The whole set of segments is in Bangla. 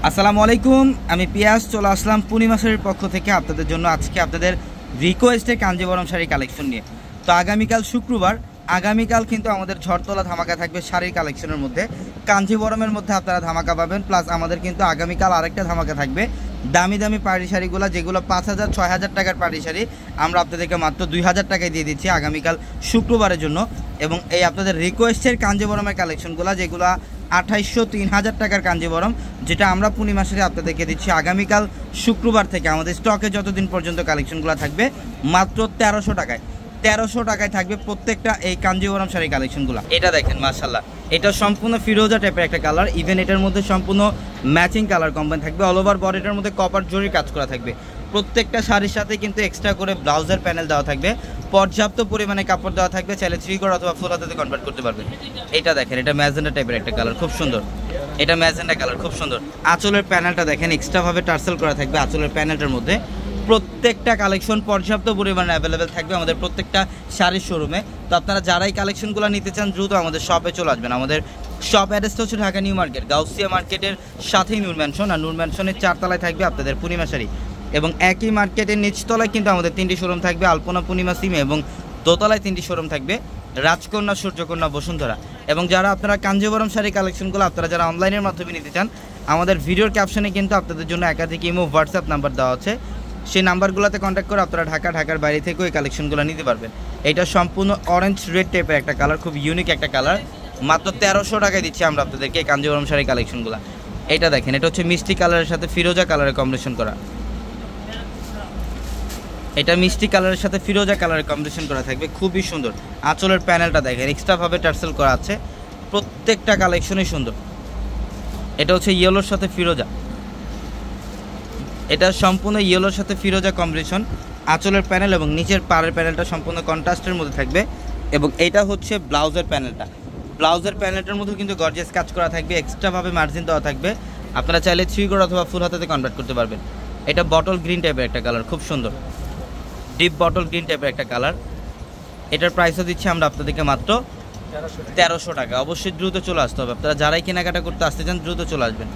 আসসালামু আলাইকুম, আমি পিয়াস চলে আসলাম পূর্ণিমা শাড়ির পক্ষ থেকে আপনাদের জন্য আজকে আপনাদের রিকোয়েস্টের কাঞ্জিবরম শাড়ি কালেকশন নিয়ে। তো আগামীকাল শুক্রবার, আগামীকাল কিন্তু আমাদের ঝড়তলা ধামাকা থাকবে শাড়ির কালেকশনের মধ্যে। কাঞ্জিবরমের মধ্যে আপনারা ধামাকা পাবেন, প্লাস আমাদের কিন্তু আগামীকাল আরেকটা ধামাকা থাকবে। দামি দামি পাড়ি শাড়িগুলো যেগুলো 5,000 6,000 টাকার পাড়ি শাড়ি আমরা আপনাদেরকে মাত্র 2,000 টাকায় দিয়ে দিচ্ছি আগামীকাল শুক্রবারের জন্য। এবং এই আপনাদের রিকোয়েস্টের কাঞ্জিবরমের কালেকশনগুলো যেগুলো 2800 3,000 টাকার কাঞ্জিবরম, যেটা আমরা পূর্ণিমা শাড়ি আপনাদেরকে দিচ্ছি আগামীকাল শুক্রবার থেকে। আমাদের স্টকে যতদিন পর্যন্ত কালেকশনগুলো থাকবে মাত্র 1300 টাকায়। 1300 টাকায় থাকবে প্রত্যেকটা এই কাঞ্জিবরম শাড়ি কালেকশনগুলো। এটা দেখেন মাশাআল্লাহ, এটা সম্পূর্ণ ফিরোজা টাইপের একটা কালার। ইভেন এটার মধ্যে সম্পূর্ণ ম্যাচিং কালার কম্বাইন থাকবে। অল ওভার বডিটার মধ্যে কপার জরির কাজ করা থাকবে। প্রত্যেকটা শাড়ির সাথে কিন্তু এক্সট্রা করে ব্লাউজের প্যানেল দেওয়া থাকবে, পর্যাপ্ত পরিমাণে কাপড় দেওয়া থাকবে। চাইলে 3 গড় অথবা 4 হাতে কনভার্ট করতে পারবেন। এটা দেখেন, এটা ম্যাজেন্ডা টাইপের একটা কালার, খুব সুন্দর। এটা ম্যাজেন্ডা কালার, খুব সুন্দর। আঁচলের প্যানেলটা দেখেন, এক্সট্রাভাবে টার্সেল করা থাকবে আঁচলের প্যানেলটার মধ্যে। প্রত্যেকটা কালেকশন পর্যাপ্ত পরিমাণে অ্যাভেলেবেল থাকবে আমাদের প্রত্যেকটা শাড়ির শোরুমে। তো আপনারা যারা এই কালেকশনগুলো নিতে চান দ্রুত আমাদের শপে চলে আসবেন। আমাদের শপ অ্যাড্রেসটা হচ্ছে ঢাকা নিউ মার্কেট, গাউসিয়া মার্কেটের সাথেই নূর ম্যানশন। আর নূর ম্যানশনের 4 তলায় থাকবে আপনাদের পূর্ণিমা শাড়ি। এবং একই মার্কেটের নিচতলায় কিন্তু আমাদের 3টি শোরুম থাকবে, আলপনা, পূর্ণিমা, সিমে। এবং দোতলায় 3টি শোরুম থাকবে, রাজকন্যা, সূর্যকন্যা, বসুন্ধরা। এবং যারা আপনারা কাঞ্জিবরম শাড়ি কালেকশনগুলো আপনারা যারা অনলাইনের মাধ্যমে নিতে চান, আমাদের ভিডিওর ক্যাপশনে কিন্তু আপনাদের জন্য একাধিক ইমো, হোয়াটসঅ্যাপ নাম্বার দেওয়া আছে। সেই নাম্বারগুলোতে কন্ট্যাক্ট করে আপনারা ঢাকার বাইরে থেকেও এই কালেকশনগুলো নিতে পারবেন। এটা সম্পূর্ণ অরেঞ্জ রেড টাইপের একটা কালার, খুব ইউনিক একটা কালার। মাত্র 1300 টাকায় দিচ্ছি আমরা আপনাদেরকে এই কাঞ্জিবরম শাড়ি কালেকশনগুলো। এটা দেখেন, এটা হচ্ছে মিষ্টি কালারের সাথে ফিরোজা কালারের কম্বিনেশন করা। এটা মিষ্টি কালারের সাথে ফিরোজা কালারের কম্বিনেশন করা থাকবে, খুবই সুন্দর। আঁচলের প্যানেলটা দেখেন, এক্সট্রাভাবে টার্সেল করা আছে। প্রত্যেকটা কালেকশনই সুন্দর। এটা হচ্ছে ইয়েলোর সাথে ফিরোজা, এটা সম্পূর্ণ ইয়েলোর সাথে ফিরোজা কম্বিনেশন। আঁচলের প্যানেল এবং নিচের পাড়ের প্যানেলটা সম্পূর্ণ কন্ট্রাস্টের মধ্যে থাকবে। এবং এটা হচ্ছে ব্লাউজের প্যানেলটা। ব্লাউজের প্যানেলটার মধ্যে কিন্তু গর্জিয়াস কাজ করা থাকবে, এক্সট্রাভাবে মার্জিন দেওয়া থাকবে। আপনারা চাইলে 3 গড় অথবা 4 হাতে কনভার্ট করতে পারবেন। এটা বটল গ্রিন টাইপের একটা কালার, খুব সুন্দর, ডিপ বটল গ্রিন টাইপের একটা কালার। এটার প্রাইসও দিচ্ছি আমরা আপনাদেরকে মাত্র 1300 টাকা। অবশ্যই দ্রুত চলে আসতে হবে। আপনারা যারাই কেনাকাটা করতে আসতে চান দ্রুত চলে আসবেন।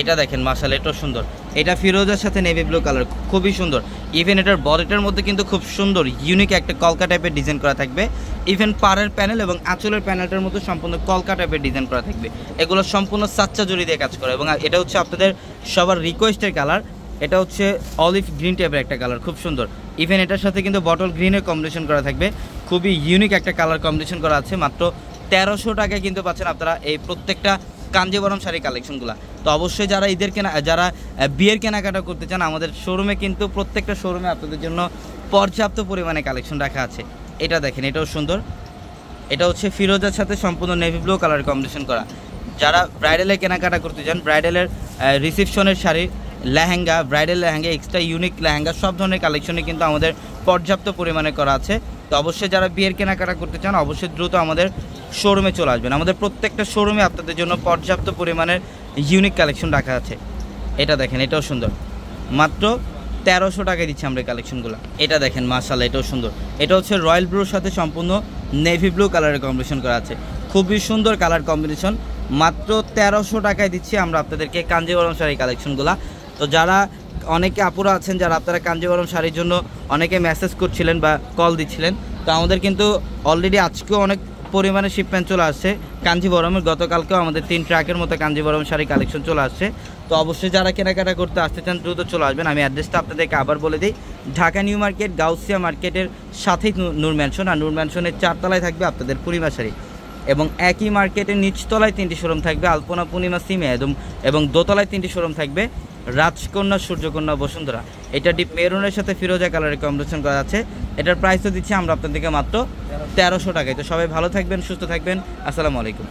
এটা দেখেন মাশাআল্লাহ, এটাও সুন্দর। এটা ফিরোজার সাথে নেভি ব্লু কালার, খুবই সুন্দর। ইভেন এটার বডিটার মধ্যে কিন্তু খুব সুন্দর ইউনিক একটা কলকা টাইপের ডিজাইন করা থাকবে। ইভেন পাড়ের প্যানেল এবং আঁচলের প্যানেলটার মধ্যে সম্পূর্ণ কলকা টাইপের ডিজাইন করা থাকবে। এগুলো সম্পূর্ণ সাচ্চা জড়ি দিয়ে কাজ করে। এবং এটা হচ্ছে আপনাদের সবার রিকোয়েস্টের কালার। এটা হচ্ছে অলিভ গ্রিন টাইপের একটা কালার, খুব সুন্দর। ইভেন এটার সাথে কিন্তু বটল গ্রিনের কম্বিনেশন করা থাকবে, খুবই ইউনিক একটা কালার কম্বিনেশন করা আছে। মাত্র 1300 টাকায় কিন্তু পাচ্ছেন আপনারা এই প্রত্যেকটা কাঞ্জিবরম শাড়ি কালেকশনগুলো। তো অবশ্যই যারা যারা বিয়ের কেনাকাটা করতে চান, আমাদের শোরুমে কিন্তু প্রত্যেকটা শোরুমে আপনাদের জন্য পর্যাপ্ত পরিমাণে কালেকশন রাখা আছে। এটা দেখেন, এটাও সুন্দর। এটা হচ্ছে ফিরোজার সাথে সম্পূর্ণ নেভি ব্লু কালার কম্বিনেশন করা। যারা ব্রাইডালে কেনাকাটা করতে চান, ব্রাইডালের রিসেপশনের sari, lehenga, bridal lehenga, extra unique lehenga, সব ধরনের কালেকশনই কিন্তু আমাদের পর্যাপ্ত পরিমাণে করা আছে। তো অবশ্যই যারা বিয়ের কেনাকাটা করতে চান অবশ্যই দ্রুত আমাদের শোরুমে চলে আসবেন। আমাদের প্রত্যেকটা শোরুমে আপনাদের জন্য পর্যাপ্ত পরিমাণের ইউনিক কালেকশন রাখা আছে। এটা দেখেন, এটাও সুন্দর। মাত্র 1300 টাকায় দিচ্ছি আমরা এই কালেকশনগুলো। এটা দেখেন মাশাআল্লাহ, এটাও সুন্দর। এটা হচ্ছে রয়্যাল ব্লুর সাথে সম্পূর্ণ নেভি ব্লু কালারের কম্বিনেশন করা আছে, খুবই সুন্দর কালার কম্বিনেশন। মাত্র 1300 টাকায় দিচ্ছি আমরা আপনাদেরকে কাঞ্জিবরম শাড়ি কালেকশনগুলো। তো যারা অনেকে আপুরা আছেন যারা আপনারা কাঞ্জিবরম শাড়ির জন্য অনেকে মেসেজ করছিলেন বা কল দিচ্ছিলেন, তো আমাদের কিন্তু অলরেডি আজকেও অনেক পরিমাণে শিপমেন্ট চলে আসছে কাঞ্জিবরমের। গতকালকেও আমাদের 3 ট্রাকের মতো কাঞ্জিবরম শাড়ি কালেকশন চলে আসছে। তো অবশ্যই যারা কেনাকাটা করতে আসতে চান দ্রুত চলে আসবেন। আমি অ্যাড্রেসটা আপনাদেরকে আবার বলে দিই, ঢাকা নিউ মার্কেট, গাউসিয়া মার্কেটের সাথেই নূর ম্যানশন। আর নূর ম্যানশনের 4 তলায় থাকবে আপনাদের পূর্ণিমা শাড়ি। এবং একই মার্কেটের নিচতলায় 3টি শোরুম থাকবে, আলপনা, পূর্ণিমা, সিমে। এবং দোতলায় 3টি শোরুম থাকবে, রাজকন্যা, সূর্যকন্যা, বসুন্ধরা। এটা ডিপ মেরুনের সাথে ফিরোজা কালারের কম্বিনেশন করা আছে। এটার প্রাইসও দিচ্ছি আমরা আপনাদেরকে মাত্র 1300 টাকায়। তো সবাই ভালো থাকবেন, সুস্থ থাকবেন। আসসালামু আলাইকুম।